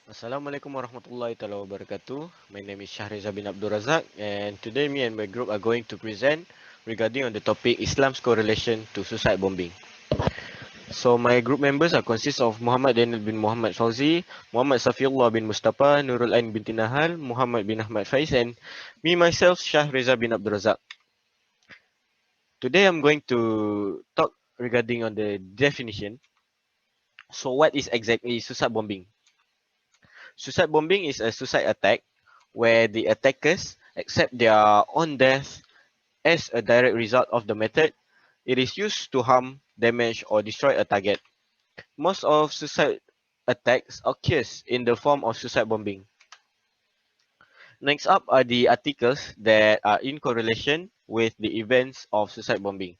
Assalamualaikum warahmatullahi taala wabarakatuh. My name is Shah Reza bin Abdul Razak, and today me and my group are going to present regarding on the topic Islam's correlation to suicide bombing. So my group members are consist of Muhammad Danial bin Muhammad Fauzi, Muhammad Safiyullah bin Mustapah, Nurul Binti Nahal, Muhammad bin Ahmad Faiz, and me myself Shah Reza bin Abdul Razak. Today I'm going to talk regarding on the definition. So what is exactly suicide bombing? Suicide bombing is a suicide attack where the attackers accept their own death as a direct result of the method. It is used to harm, damage, or destroy a target. Most of suicide attacks occurs in the form of suicide bombing. Next up are the articles that are in correlation with the events of suicide bombing.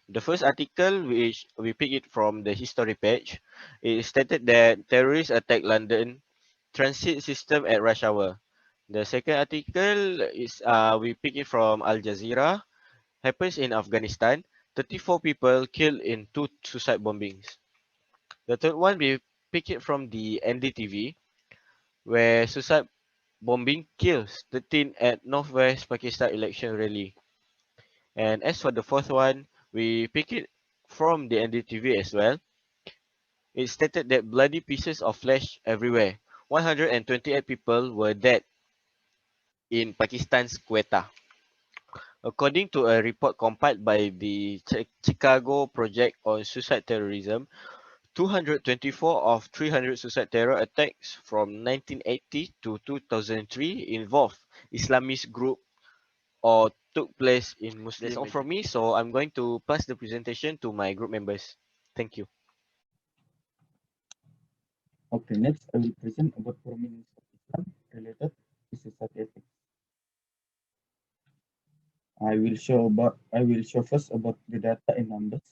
The first article, which we pick it from the history page, it stated that terrorists attacked London transit system at rush hour. The second article is we pick it from Al Jazeera. Happens in Afghanistan. 34 people killed in two suicide bombings. The third one we pick it from the NDTV, where suicide bombing kills 13 at Northwest Pakistan election rally. And as for the fourth one, we pick it from the NDTV as well. It stated that bloody pieces of flesh everywhere. 128 people were dead in Pakistan's Quetta. According to a report compiled by the Chicago Project on Suicide Terrorism, 224 of 300 suicide terror attacks from 1980 to 2003 involved Islamist group or took place in Muslim. That's all from me, so I'm going to pass the presentation to my group members. Thank you. Okay, next I will present about prominence of Islam related to suicide ethics. I will show first about the data and numbers.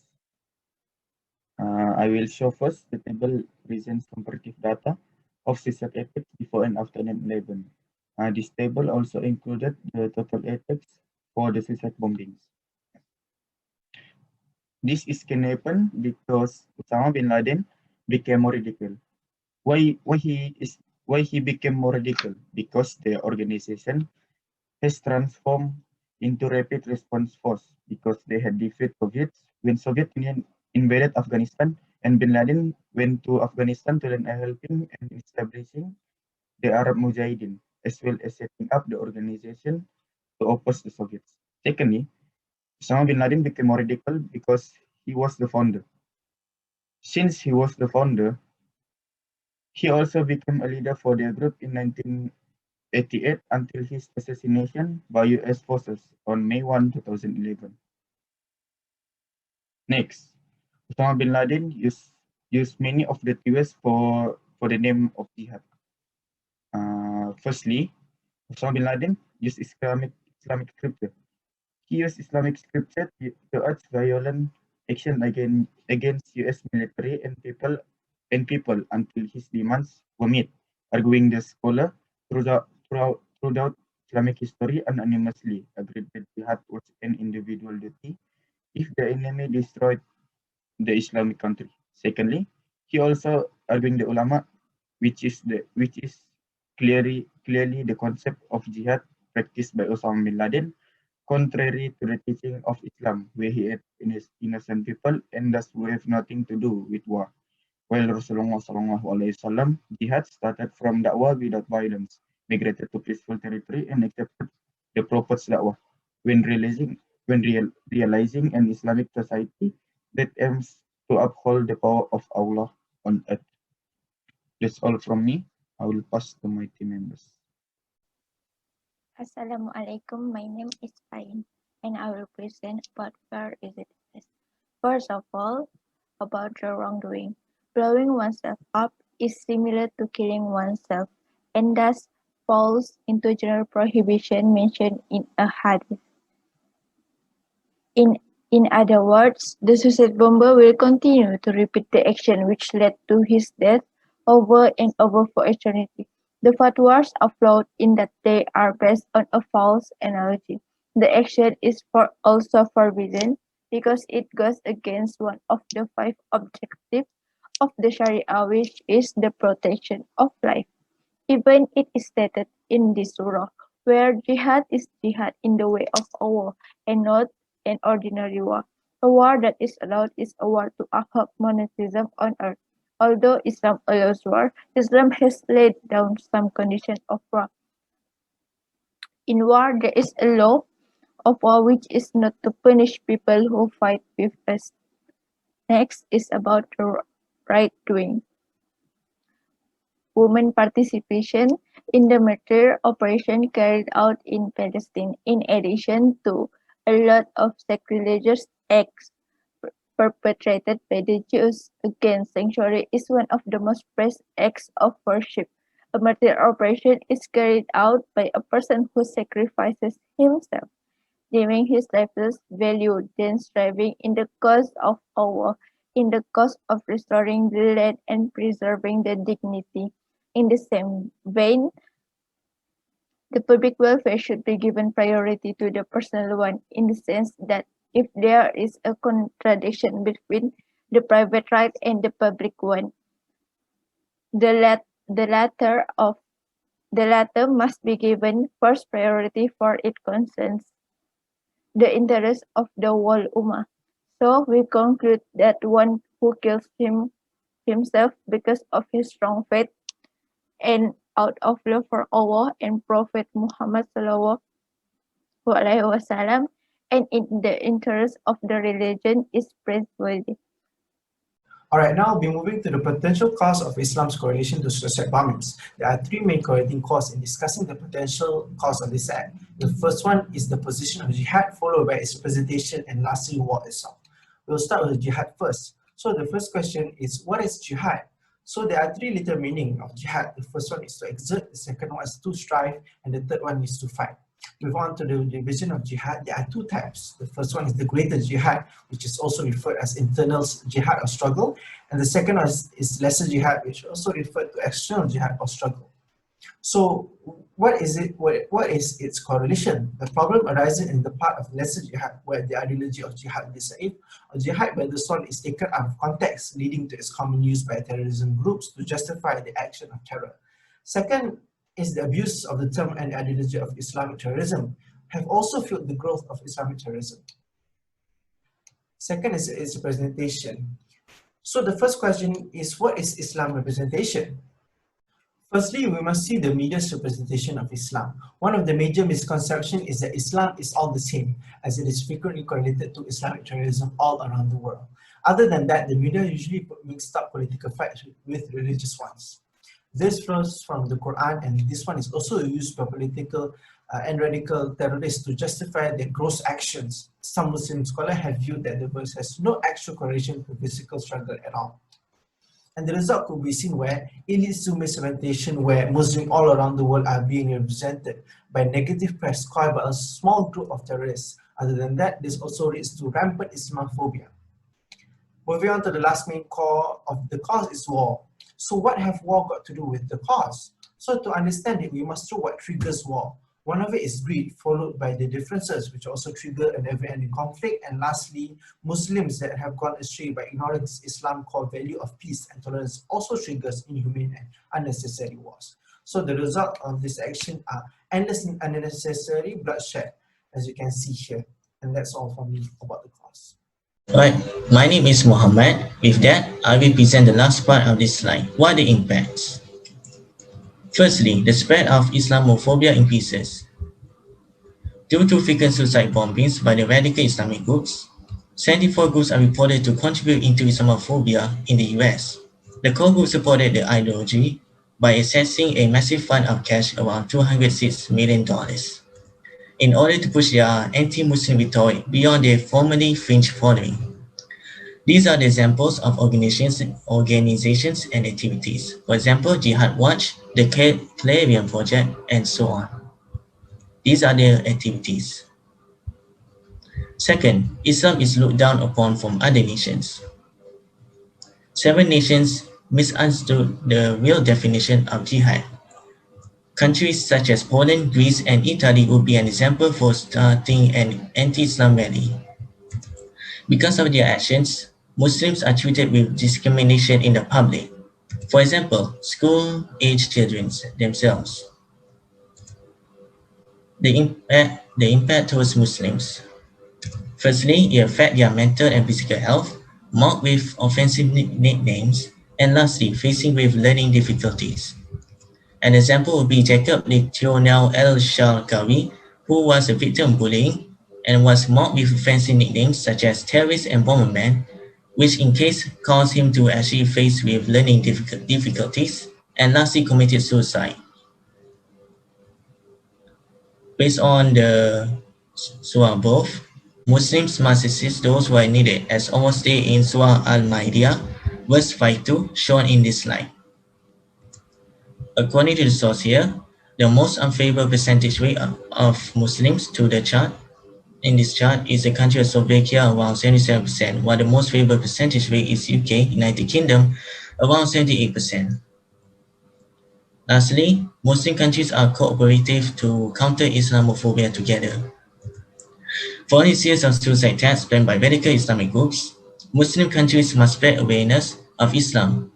I will show first the table presents comparative data of suicide ethics before and after 9/11. This table also included the total attacks for the suicide bombings. This is can happen because Osama bin Laden became more radical. Why he became more radical? Because the organization has transformed into rapid response force because they had defeated Soviets when Soviet Union invaded Afghanistan and Bin Laden went to Afghanistan to then helping and establishing the Arab Mujahideen as well as setting up the organization to oppose the Soviets. Secondly, Osama bin Laden became more radical because he was the founder. Since he was the founder, he also became a leader for their group in 1988 until his assassination by US forces on May 1, 2011. Next, Osama bin Laden used many of the keywords for the name of jihad. Firstly, Osama bin Laden used Islamic scripture. He used Islamic scripture to urge violent action against US military and people until his demands were met, arguing the scholar throughout Islamic history anonymously agreed that jihad was an individual duty if the enemy destroyed the Islamic country. Secondly, he also arguing the ulama, which is clearly the concept of jihad practiced by Osama bin Laden, contrary to the teaching of Islam, where he had innocent people and thus will have nothing to do with war. While Rasulullah SAW jihad started from da'wah without violence, migrated to peaceful territory and accepted the Prophet's da'wah. When realizing an Islamic society that aims to uphold the power of Allah on earth. That's all from me. I will pass to my team members. Assalamualaikum, my name is Faiz and I will present about where is it is. First of all, about the wrongdoing. Blowing oneself up is similar to killing oneself and thus falls into general prohibition mentioned in a hadith. In in other words, the suicide bomber will continue to repeat the action which led to his death over and over for eternity. The fatwas afloat in that they are based on a false analogy. The action is also forbidden because it goes against one of the five objectives of the Sharia, which is the protection of life. Even it is stated in this surah, where jihad is jihad in the way of Allah and not an ordinary war. A war that is allowed is a war to uphold monotheism on earth. Although Islam allows war, Islam has laid down some conditions of war. In war, there is a law of war which is not to punish people who fight with us. Next is about the right doing. Women participation in the military operation carried out in Palestine, in addition to a lot of sacrilegious acts perpetrated by the Jews against sanctuary, is one of the most praised acts of worship. A military operation is carried out by a person who sacrifices himself, deeming his lifeless value, then striving in the cause of Allah, in the cause of restoring the land and preserving the dignity. In the same vein, the public welfare should be given priority to the personal one, in the sense that if there is a contradiction between the private right and the public one, the latter must be given first priority, for it concerns the interest of the whole ummah. So we conclude that one who kills himself because of his strong faith and out of love for Allah and Prophet Muhammad sallallahu alaihi wasallam and in the interest of the religion is praiseworthy. Alright, now we'll be moving to the potential cause of Islam's correlation to suicide bombings. There are three main correlating causes in discussing the potential cause of this act. The first one is the position of jihad, followed by its representation, and lastly war itself. We'll start with jihad first. So the first question is, what is jihad? So there are three literal meanings of jihad. The first one is to exert, the second one is to strive, and the third one is to fight. Move on to the division of jihad. There are two types. The first one is the greater jihad, which is also referred as internal jihad or struggle, and the second one is lesser jihad, which is also referred to external jihad or struggle. So what is it? What is its correlation? The problem arises in the part of lesser jihad, where the ideology of jihad bisaif or jihad by the sword is taken out of context, leading to its common use by terrorism groups to justify the action of terror. Second is the abuse of the term and ideology of Islamic terrorism have also fueled the growth of Islamic terrorism. Second is its representation. So the first question is, what is Islam representation? Firstly, we must see the media's representation of Islam. One of the major misconceptions is that Islam is all the same, as it is frequently correlated to Islamic terrorism all around the world. Other than that, the media usually mixed up political fights with religious ones. This flows from the Quran, and this one is also used by political and radical terrorists to justify their gross actions. Some Muslim scholars have viewed that the verse has no actual correlation to physical struggle at all. And the result could be seen where it leads to misrepresentation, where Muslims all around the world are being represented by negative press caused by a small group of terrorists. Other than that, this also leads to rampant Islamophobia. Moving on to the last main core of the cause is war. So what have war got to do with the cause? So to understand it, we must know what triggers war. One of it is greed, followed by the differences, which also trigger a never-ending conflict. And lastly, Muslims that have gone astray by ignoring this Islam core value of peace and tolerance also triggers inhumane and unnecessary wars. So the result of this action are endless and unnecessary bloodshed, as you can see here. And that's all from me about the cause. Right, my name is Mohammad. With that, I will present the last part of this slide. What are the impacts? Firstly, the spread of Islamophobia increases. Due to frequent suicide bombings by the radical Islamic groups, 74 groups are reported to contribute into Islamophobia in the US. The core group supported the ideology by accessing a massive fund of cash around $206 million in order to push their anti-Muslim rhetoric beyond their formerly fringe following. These are the examples of organizations and activities. For example, Jihad Watch, the Clarion Project, and so on. These are their activities. Second, Islam is looked down upon from other nations. 7 nations misunderstood the real definition of jihad. Countries such as Poland, Greece, and Italy would be an example for starting an anti-Islam rally. Because of their actions, Muslims are treated with discrimination in the public. For example, school-age children themselves. The impact towards Muslims. Firstly, it affects their mental and physical health, marked with offensive nicknames, and lastly, facing with learning difficulties. An example would be Jacob Lionel El-Shalkawi, who was a victim of bullying and was marked with offensive nicknames such as terrorist and bomberman, which in case caused him to actually face with learning difficulties, and lastly committed suicide. Based on the surah above, Muslims must assist those who are needed, as Allah stated in Surah Al-Ma'idah, verse 5-2, shown in this slide. According to the source here, the most unfavorable percentage rate of Muslims to the chart in this chart is the country of Slovakia, around 77%, while the most favorable percentage rate is UK, United Kingdom, around 78%. Lastly, Muslim countries are cooperative to counter Islamophobia together. Following a series of suicide attacks planned by radical Islamic groups, Muslim countries must spread awareness of Islam.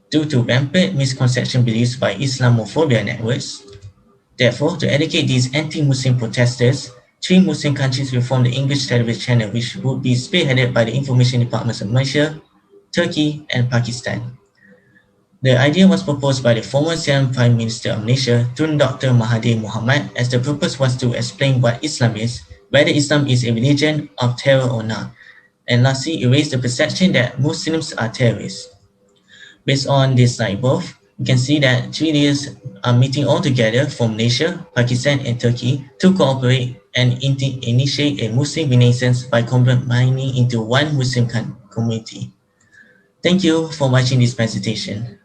Due to rampant misconception beliefs by Islamophobia networks, therefore, to educate these anti-Muslim protesters, 3 Muslim countries will form the English television channel, which would be spearheaded by the information departments of Malaysia, Turkey, and Pakistan. The idea was proposed by the former Second Prime Minister of Malaysia, Tun Dr. Mahathir Mohammad, as the purpose was to explain what Islam is, whether Islam is a religion of terror or not, and lastly, erase the perception that Muslims are terrorists. Based on this slide above, you can see that 3 leaders are meeting all together from Malaysia, Pakistan, and Turkey to cooperate and initiate a Muslim renaissance by combining into one Muslim community. Thank you for watching this presentation.